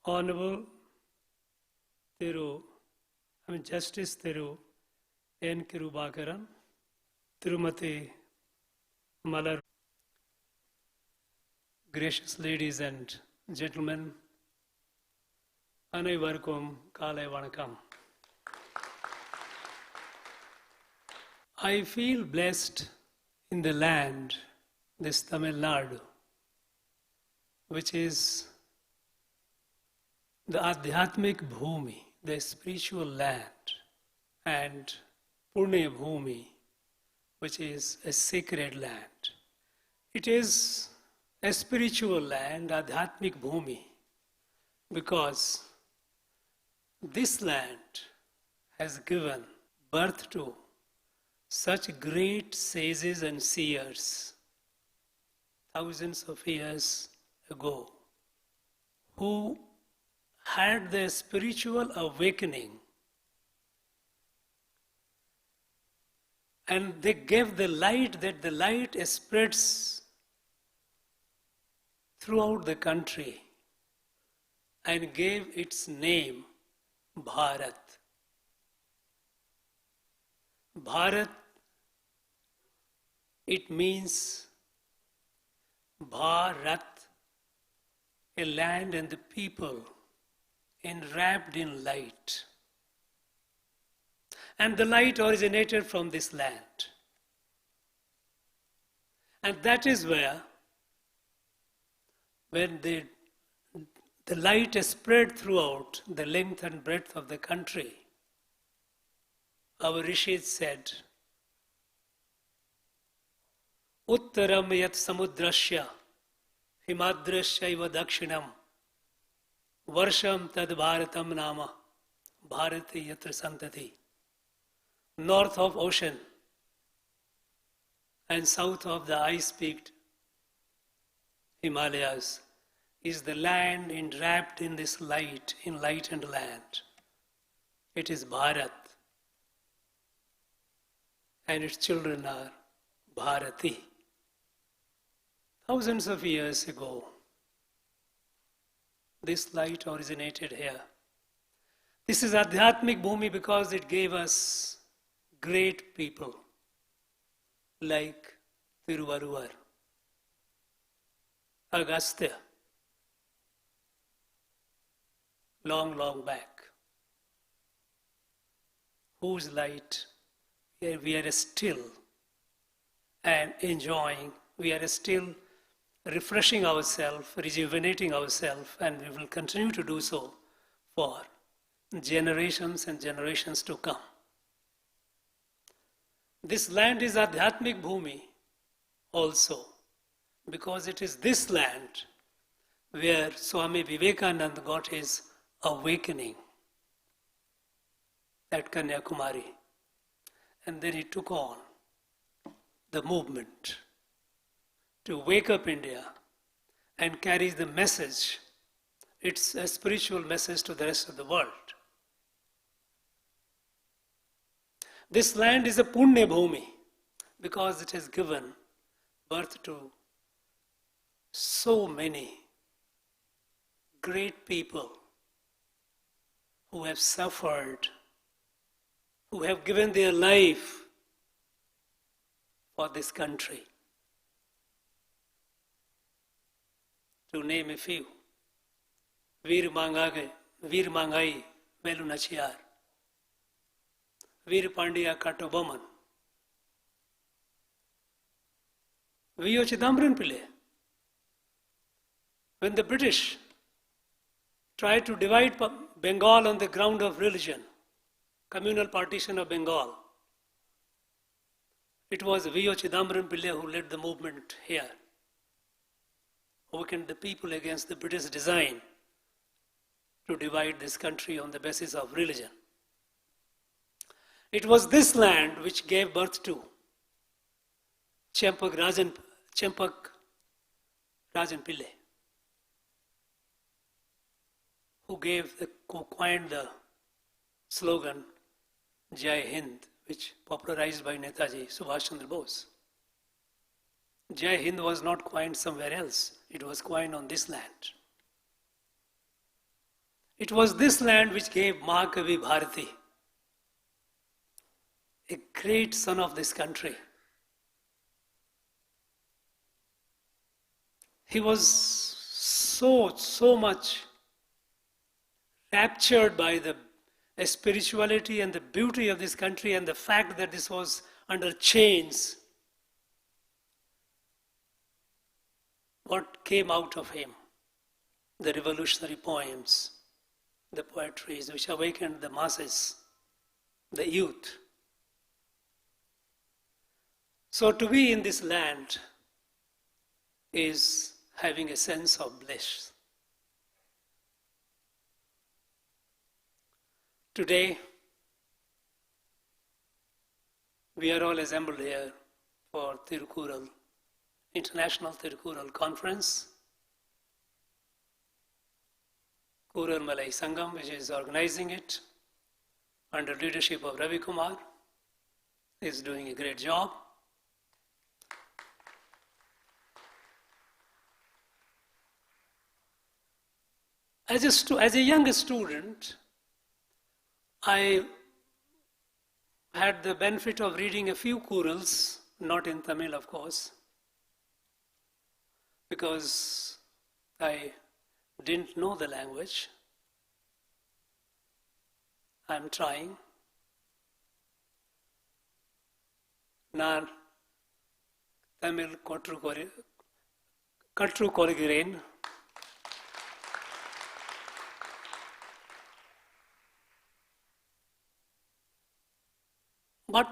Honorable Justice Thiru N. Kirubakaran, Tirumati Malar, gracious ladies and gentlemen, Anaivarkum Kalai Vanakam. I feel blessed in the land, this Tamil Nadu, which is the Adhyatmik Bhumi, the spiritual land, and Punya Bhumi, which is a sacred land. It is a spiritual land, Adhyatmik Bhumi, because this land has given birth to such great sages and seers thousands of years ago, who had their spiritual awakening, and they gave the light, that the light spreads throughout the country, and gave its name Bharat. Bharat, it means Bharat, a land and the people enwrapped in light. And the light originated from this land. And that is where, when the light is spread throughout the length and breadth of the country, our rishis said, Uttaram yat samudrasya himadrasya iva dakshinam varsham tad bharatam nama bharati yatra santati. North of ocean and south of the ice-peaked Himalayas is the land enwrapped in this light, enlightened land. It is Bharat, and its children are Bharati. Thousands of years ago, this light originated here. This is Adhyatmik Bhumi because it gave us great people like Thirukural, Agastya, long back, whose light we are still and enjoying, we are still refreshing ourselves, rejuvenating ourselves, and we will continue to do so for generations and generations to come. This land is Adhyatmik Bhumi also, because it is this land where Swami Vivekananda got his awakening at Kanyakumari. And then he took on the movement to wake up India and carry the message. It's a spiritual message to the rest of the world. This land is a Punya Bhumi because it has given birth to so many great people who have suffered, who have given their life for this country. To name a few, Veer Mangai, Velu Nachiyar, Veer Pandya Kattoboman, V.O. Chidambaram Pillai. When the British tried to divide Bengal on the ground of religion, communal partition of Bengal, it was V.O. Chidambaram Pillai who led the movement here, awakened the people against the British design to divide this country on the basis of religion. It was this land which gave birth to Champak Rajan Pillai, who coined the slogan Jai Hind, which popularized by Netaji Subhash Chandra Bose. Jai Hind was not coined somewhere else, it was coined on this land. It was this land which gave Mahakavi Bharati, a great son of this country. He was so much raptured by the spirituality and the beauty of this country and the fact that this was under chains. What came out of him? The revolutionary poems, the poetries which awakened the masses, the youth. So to be in this land is having a sense of bliss. Today, we are all assembled here for Thirukural, International Thirukural Conference. Kural Malay Sangam, which is organizing it under leadership of Ravi Kumar, is doing a great job. As a young student, I had the benefit of reading a few Kurals, not in Tamil of course, because I didn't know the language. I'm trying. Nan Tamil Katru Korigirain. But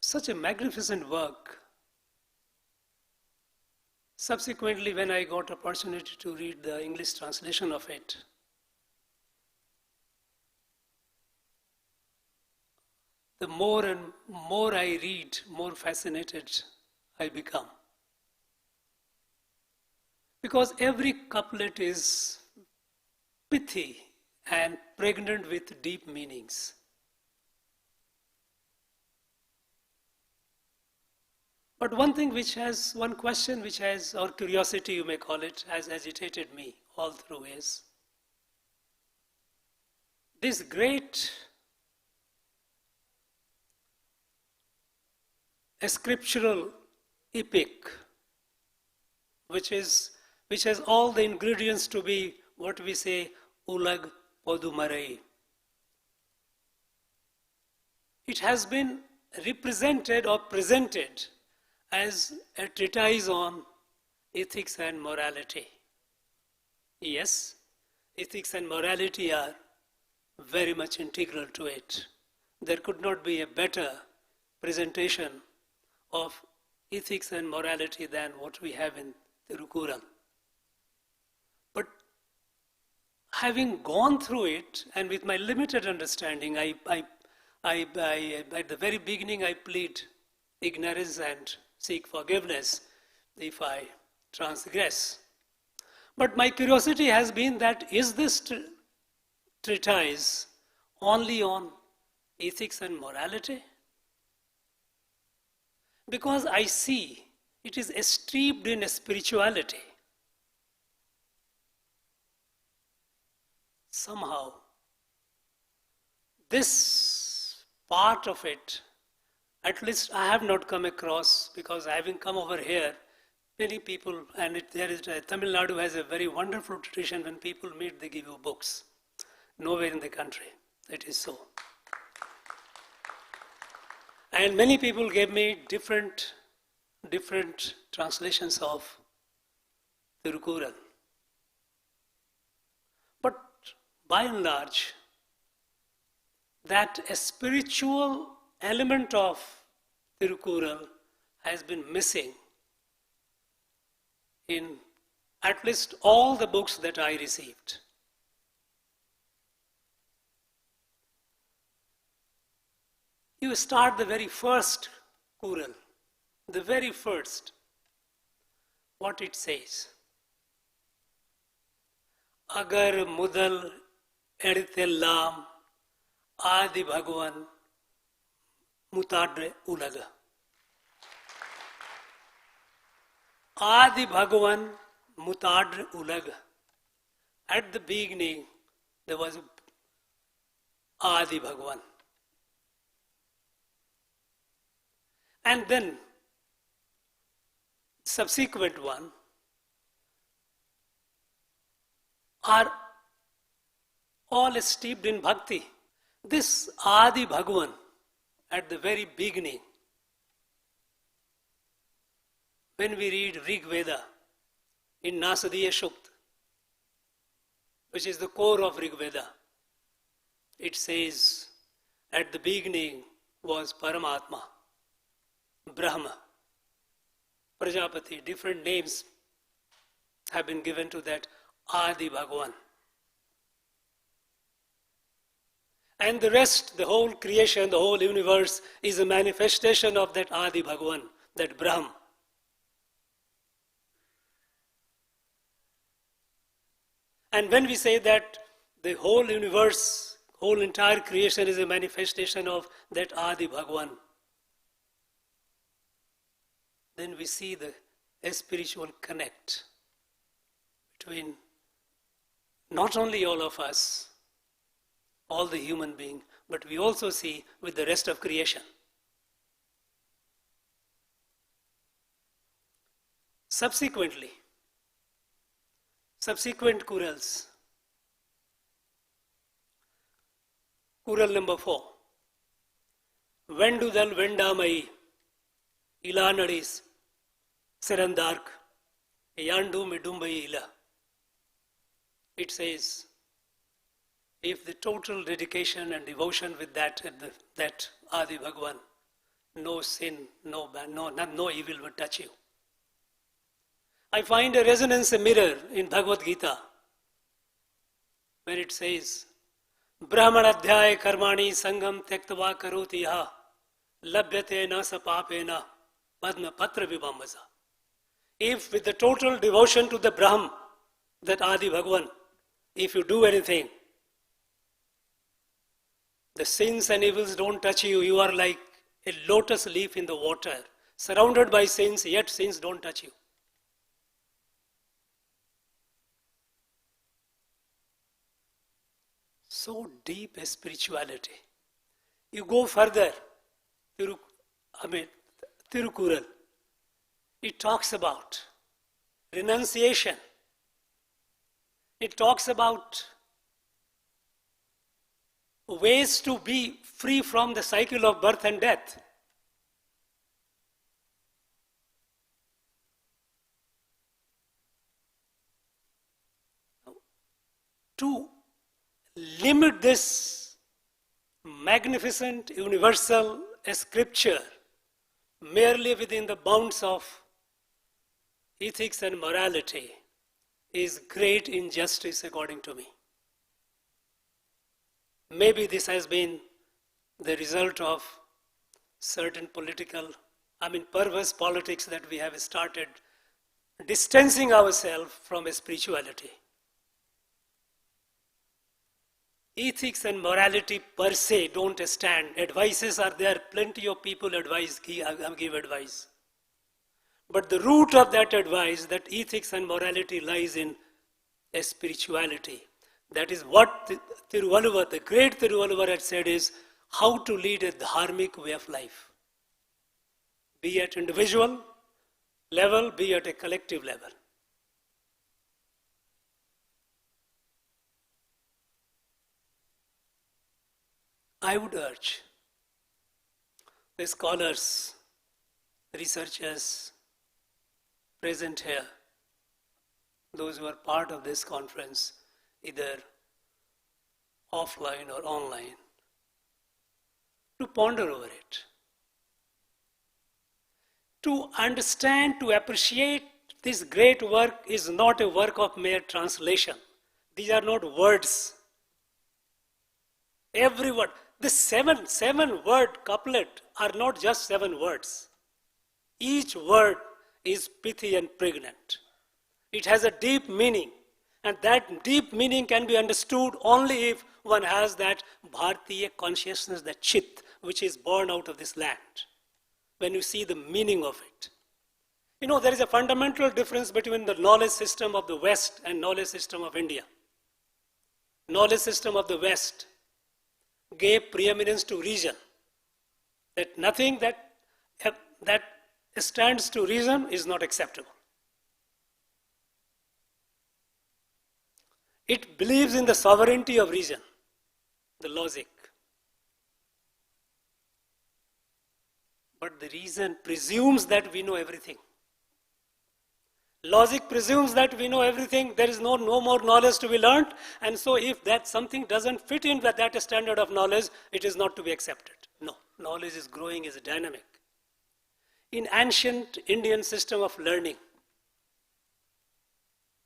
such a magnificent work. Subsequently, when I got opportunity to read the English translation of it, the more and more I read, more fascinated I become. Because every couplet is pithy and pregnant with deep meanings. But one question which has, or curiosity you may call it, has agitated me all through is, this great scriptural epic, which has all the ingredients to be what we say, ulag podumarai. It has been represented or presented as a treatise on ethics and morality. Yes, ethics and morality are very much integral to it. There could not be a better presentation of ethics and morality than what we have in Thirukural. But having gone through it, and with my limited understanding, at the very beginning I plead ignorance and seek forgiveness if I transgress. But my curiosity has been that, is this treatise only on ethics and morality? Because I see it is steeped in spirituality. Somehow, this part of it, at least I have not come across, because having come over here, many people, and Tamil Nadu has a very wonderful tradition. When people meet, they give you books. Nowhere in the country it is so. And many people gave me different translations of Thirukural. But by and large, that a spiritual element of Thirukural has been missing in at least all the books that I received. You start the very first Kural, the very first, what it says. Agar mudal editellam adi bhagwan mutadre ulaga. Adi bhagwan mutadre ulaga. At the beginning, there was Adi Bhagavan. And then, subsequent one are all steeped in bhakti. This Adi Bhagavan, at the very beginning, when we read Rig Veda in Nasadiya Shukta, which is the core of Rig Veda, it says, at the beginning was Paramatma, Brahma, Prajapati. Different names have been given to that Adi Bhagavan. And the rest, the whole creation, the whole universe is a manifestation of that Adi Bhagavan, that Brahm. And when we say that the whole universe, whole entire creation is a manifestation of that Adi Bhagavan, then we see the spiritual connect between not only all of us, all the human being, but we also see with the rest of creation. Subsequent Kurals. Kural number 4. Vendudal Vendamai, Ilanadis, Serandark, Yandu Midumbai Ila. It says, if the total dedication and devotion with that Adi Bhagavan, no sin, no evil will touch you. I find a resonance, a mirror in Bhagavad Gita, where it says, Brahmanadhyaya karmani sangam tektava karoti yaha labhyate na sapapena padma patra vibambasa. If with the total devotion to the Brahm, that Adi Bhagavan, if you do anything, the sins and evils don't touch you. You are like a lotus leaf in the water, surrounded by sins, yet sins don't touch you. So deep a spirituality. You go further, Thirukural. It talks about renunciation. It talks about ways to be free from the cycle of birth and death. To limit this magnificent universal scripture merely within the bounds of ethics and morality is great injustice according to me. Maybe this has been the result of certain perverse politics that we have started distancing ourselves from spirituality. Ethics and morality per se don't stand. Advices are there. Plenty of people give advice. But the root of that advice, that ethics and morality lies in a spirituality. That is what Thiruvalluvar, the great Thiruvalluvar had said is how to lead a dharmic way of life. Be at individual level, be at a collective level. I would urge the scholars, researchers present here, those who are part of this conference, either offline or online, to ponder over it, to understand, to appreciate this great work is not a work of mere translation. These are not words. Every word. The seven word couplet are not just 7 words. Each word is pithy and pregnant. It has a deep meaning, and that deep meaning can be understood only if one has that Bharatiya consciousness, that chit, which is born out of this land. When you see the meaning of it. There is a fundamental difference between the knowledge system of the West and knowledge system of India. knowledge system of the West gave preeminence to reason. That nothing that stands to reason is not acceptable. It believes in the sovereignty of reason, the logic. But the reason presumes that we know everything. Logic presumes that we know everything, there is no more knowledge to be learned, and so if that something doesn't fit in with that standard of knowledge, it is not to be accepted. No, knowledge is growing, is dynamic. In ancient Indian system of learning,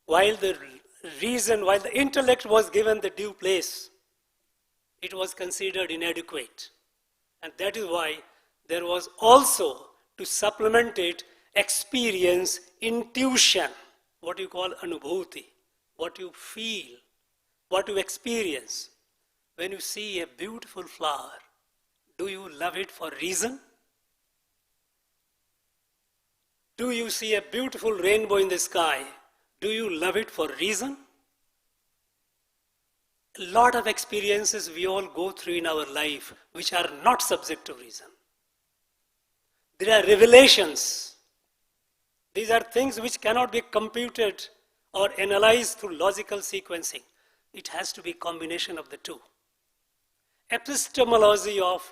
while the intellect was given the due place, it was considered inadequate. And that is why there was also, to supplement it, experience, intuition, what you call anubhuti, what you feel, what you experience. When you see a beautiful flower, do you love it for reason? Do you see a beautiful rainbow in the sky? Do you love it for reason? A lot of experiences we all go through in our life which are not subject to reason. There are revelations. These are things which cannot be computed or analyzed through logical sequencing. It has to be a combination of the two. Epistemology of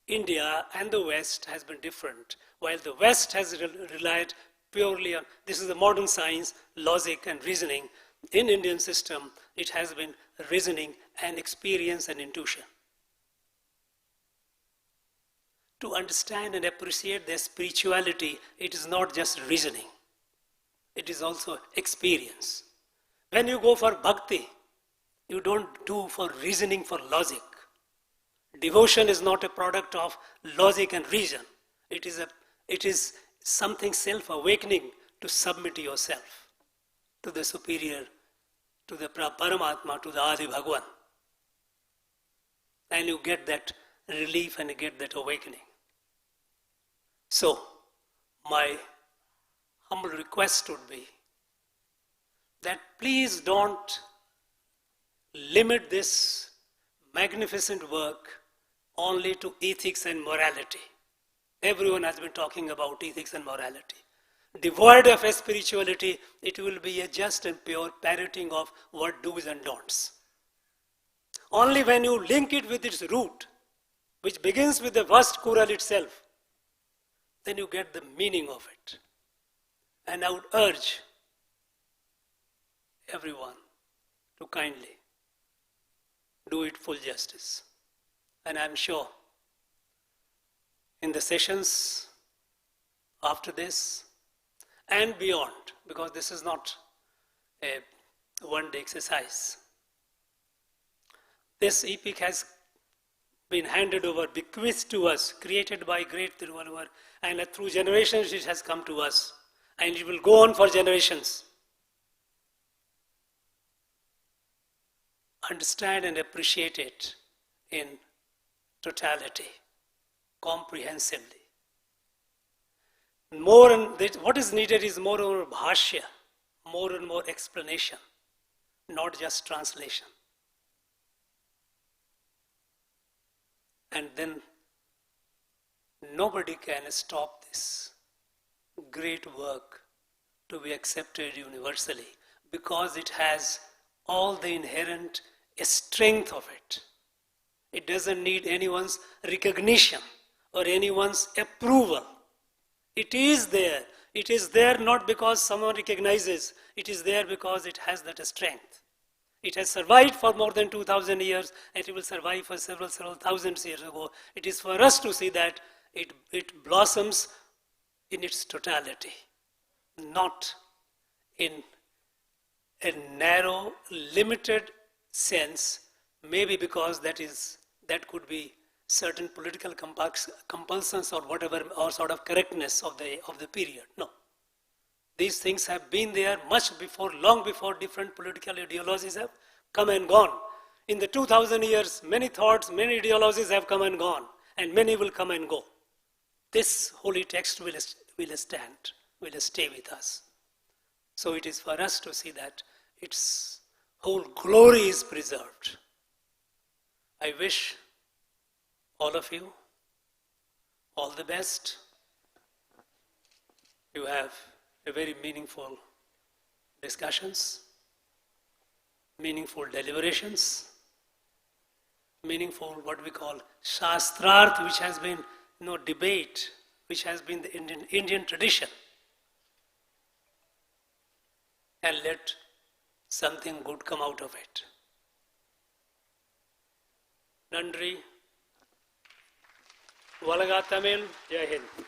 India and the West has been different. While the West has relied purely on, this is the modern science, logic and reasoning. In Indian system, it has been reasoning and experience and intuition. To understand and appreciate their spirituality, it is not just reasoning. It is also experience. When you go for bhakti, you don't do for reasoning, for logic. Devotion is not a product of logic and reason. It is something self-awakening to submit yourself to the superior, to the Paramatma, to the Adi Bhagwan. And you get that relief and you get that awakening. So, my humble request would be that please don't limit this magnificent work only to ethics and morality. Everyone has been talking about ethics and morality. Devoid of a spirituality, it will be a just and pure parroting of what do's and don'ts. Only when you link it with its root, which begins with the first Kural itself, then you get the meaning of it. And I would urge everyone to kindly do it full justice. And I'm sure in the sessions after this and beyond, because this is not a one-day exercise, this epic has been handed over, bequeathed to us, created by great Thirukural, and through generations it has come to us, and it will go on for generations. Understand and appreciate it in totality, comprehensively. What is needed is more and more bhashya, more and more explanation, not just translation. And then nobody can stop this great work to be accepted universally, because it has all the inherent strength of it. It doesn't need anyone's recognition or anyone's approval. It is there. It is there not because someone recognizes. It is there because it has that strength. It has survived for more than 2,000 years, and it will survive for several thousands years ago. It is for us to see that it blossoms in its totality, not in a narrow, limited sense, maybe because that could be certain political compulsions or whatever, or sort of correctness of the period. No. These things have been there much before, long before different political ideologies have come and gone. In the 2,000 years, many thoughts, many ideologies have come and gone, and many will come and go. This holy text will stay with us. So it is for us to see that its whole glory is preserved. I wish all of you all the best. You have a very meaningful discussions, meaningful deliberations, meaningful what we call Shastrarth, which has been debate, which has been the Indian tradition. And let something good come out of it. Nandri, Valaga Tamil, Jai Hind.